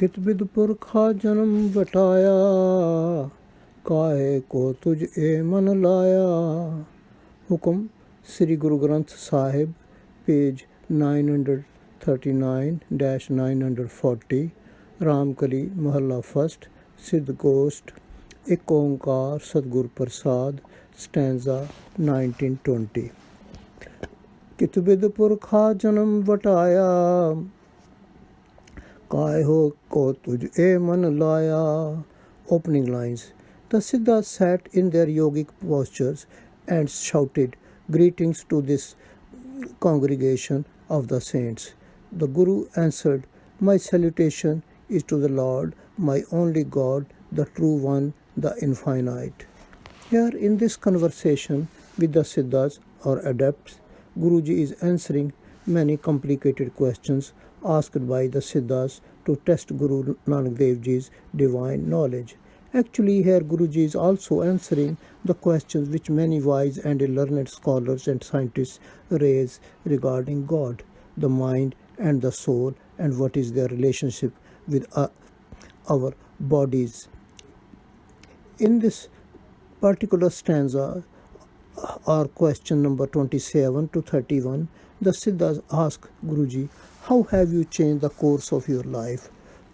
कित बिद पुरखा जन्म वटाया, काहे को तुझ ए मन लाया। हुक्म श्री गुरु ग्रंथ साहिब, पेज 939-940, रामकली महला फर्स्ट, सिद्ध गोष्ठ, एक ओंकार सतगुर प्रसाद, स्टैंजा 1920। कित बिद पुरखा जन्म वटाया, काहे को तुझ ए मन लाया। Opening lines. The Siddhas sat in their yogic postures and shouted greetings to this congregation of the saints. The Guru answered, "My salutation is to the Lord, my only God, the True One, the Infinite." Here in this conversation with the Siddhas or adepts, Guruji is answering many complicated questions asked by the Siddhas to test Guru Nanak Dev Ji's divine knowledge. Actually, here Guruji is also answering the questions which many wise and learned scholars and scientists raise regarding God, the mind and the soul, and what is their relationship with our bodies. In this particular stanza, or question number 27 to 31, the Siddhas ask Guruji, how have you changed the course of your life?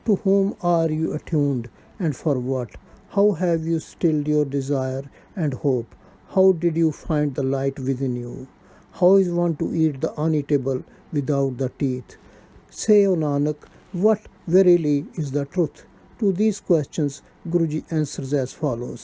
To whom are you attuned and for what? How have you stilled your desire and hope? How did you find the light within you? How is one to eat the uneatable without the teeth? Say, O Nanak, what verily is the truth? To these questions, Guruji answers as follows.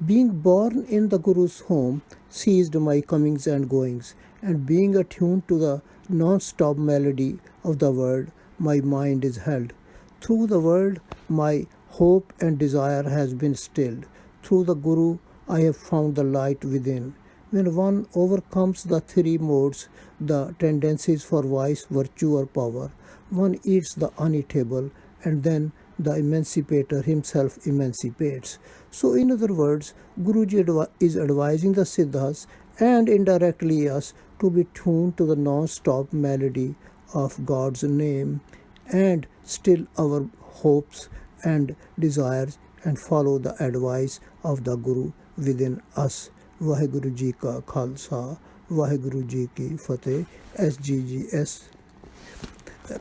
Being born in the Guru's home ceased my comings and goings, and being attuned to the non-stop melody of the world, my mind is held. Through the world, my hope and desire has been stilled. Through the Guru, I have found the light within. When one overcomes the three modes, the tendencies for vice, virtue or power, one eats the uneatable, and then the emancipator himself emancipates. So in other words, Guruji is advising the Siddhas and indirectly us to be tuned to the non-stop melody of God's name and still our hopes and desires and follow the advice of the Guru within us. Vaheguru Ji ka Khalsa, Vaheguru Ji ki Fateh. SGGS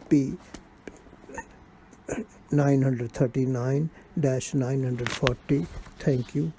P 939-940. Thank you.